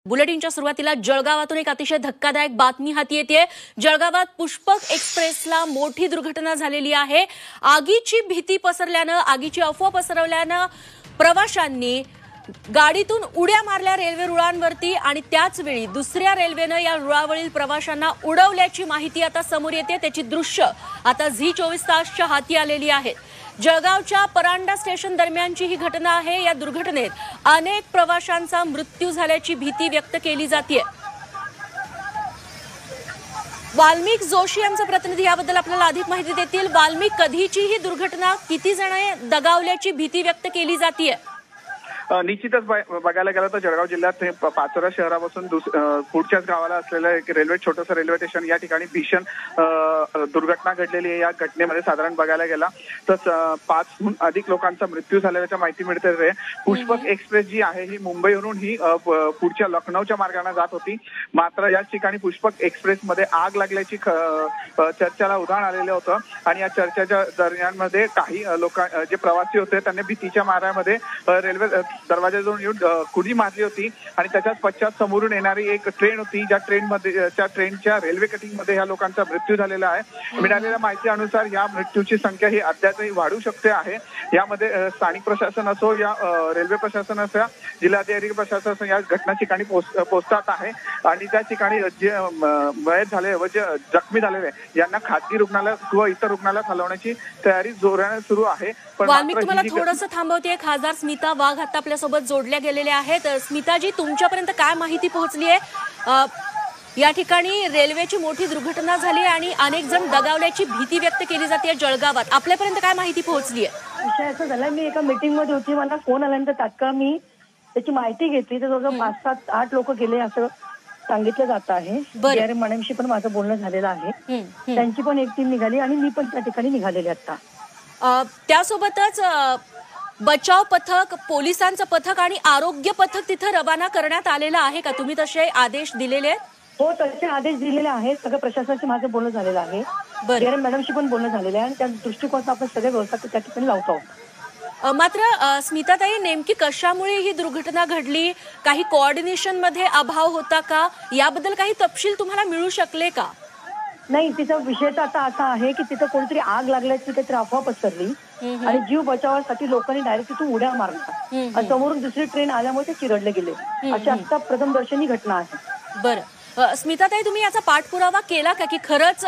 बुलेटिनच्या सुरुवातीला जळगावातून एक अतिशय धक्कादायक बातमी हाती येते। जळगावात पुष्पक एक्सप्रेसला मोठी दुर्घटना झालेली आहे। आगीची भीती पसरल्यानं, आगीची अफवा पसरवल्यानं प्रवाशांनी गाडीतून उड्या मारल्या रेल्वे रुळांवरती आणि त्याच वेळी दुसऱ्या रेल्वेनं या रुळावरील प्रवाशांना उडवल्याची माहिती आता समोर येते। त्याची दृश्य आता झी24 तासच्या हाती आलेली आहेत। जळगावच्या परांडा स्टेशन दरम्यानची ही घटना आहे। या दुर्घटनेत अनेक प्रवाशांचा मृत्यू झाल्याची भीती व्यक्त केली जाते। वाल्मिक जोशी यांचे प्रतिनिधी याबद्दल आपल्याला अधिक माहिती देतील। वाल्मिक, कधीची ही दुर्घटना, किती जण दगावल्याची भीती व्यक्त केली जाते? निश्चितच बघायला गेलं तर जळगाव जिल्ह्यात पाचोरा शहरापासून पुढच्याच गावाला असलेलं एक छोटंसं रेल्वे स्टेशन, या ठिकाणी भीषण दुर्घटना घडलेली आहे। या घटनेमध्ये साधारण बघायला गेला तर 5हून अधिक लोकांचा मृत्यू झाल्याच्या माहिती मिळते। पुष्पक एक्सप्रेस जी आहे ही मुंबईवरून ही पुढच्या लखनौच्या मार्गाने जात होती, मात्र याच ठिकाणी पुष्पक एक्सप्रेस मध्ये आग लागल्याची चर्चेला उधाण आलेलं होतं आणि या चर्चेच्या दरम्यानमध्ये काही लोक जे प्रवासी होते त्यांनी भीतीच्या माऱ्यामध्ये रेल्वे दरवाजाजवळ येऊन कुडी मारली होती आणि त्याच्याच पश्चात समोरून येणारी एक ट्रेन होती, ज्या ट्रेनच्या रेल्वे कटिंगमध्ये ह्या लोकांचा मृत्यू झालेला आहे। मिळालेल्या माहितीनुसार या मृत्यूची संख्या ही अद्यापही वाढू शकते आहे। यामध्ये स्थानिक प्रशासन असो या रेल्वे प्रशासन असो, जिल्हाधिकारी प्रशासन असो, या घटना ठिकाणी पोहोचतात आहे आणि त्या ठिकाणी जे मयत झाले व जे जखमी झालेले यांना खासगी रुग्णालयात किंवा इतर रुग्णालयात हलवण्याची तयारी जोराने सुरू आहे। वाल्मिक, तुम्हाला थोडंसं थांबवते। खासदार स्मिता वाघ आता आपल्यासोबत जोडल्या गेलेल्या आहेत। स्मिताजी, तुमच्यापर्यंत काय माहिती पोहोचली आहे? या ठिकाणी रेल्वेची मोठी दुर्घटना झाली आणि अनेक जण दगावल्याची भीती व्यक्त केली जाते जळगावात, आपल्यापर्यंत काय माहिती पोहोचली आहे? विषय असं झाला, मी एका मीटिंग मध्ये होती, मला फोन आल्यानंतर तात्काळ मी त्याची माहिती घेतली तर जवळजवळ 5, 7, 8 लोक गेले असं सांगितलं जात आहे। DRM मॅडमशी पण माझं बोलणं झालेलं आहे, त्यांची पण एक टीम निघाली आणि मी पण त्या ठिकाणी निघालेले आता। त्यासोबतच बचाव पथक, पोलिसांचं पथक आणि आरोग्य पथक तिथे रवाना करण्यात आलेलं आहे का? तुम्ही तसे आदेश दिलेले आहेत? हो, तसे आदेश दिलेले आहेत। सगळं प्रशासनाशी माझं बोलणं झालेलं आहे, DRM मॅडमशी पण बोलणं झालेलं आहे आणि त्या दृष्टिकोनात आपण सगळे व्यवस्था त्या ठिकाणी लावतो आहोत। मात्र स्मिताताई, नेमकी कशामुळे ही दुर्घटना घडली? काही कोऑर्डिनेशन मध्ये अभाव होता का? याबद्दल काही तपशील तुम्हाला मिळू शकले का? नाही, तिचा विषय तर आता असा आहे की तिथं कोणतरी आग लागल्याची काहीतरी अफवा पसरली आणि जीव बचावासाठी लोकांनी डायरेक्ट तिथून उड्या मारल्या आणि समोरून दुसरी ट्रेन आल्यामुळे ते चिरडले गेले, अशी आता प्रथमदर्शनी घटना आहे। बरं स्मिताताई, तुम्ही याचा पाठपुरावा केला का की खरंच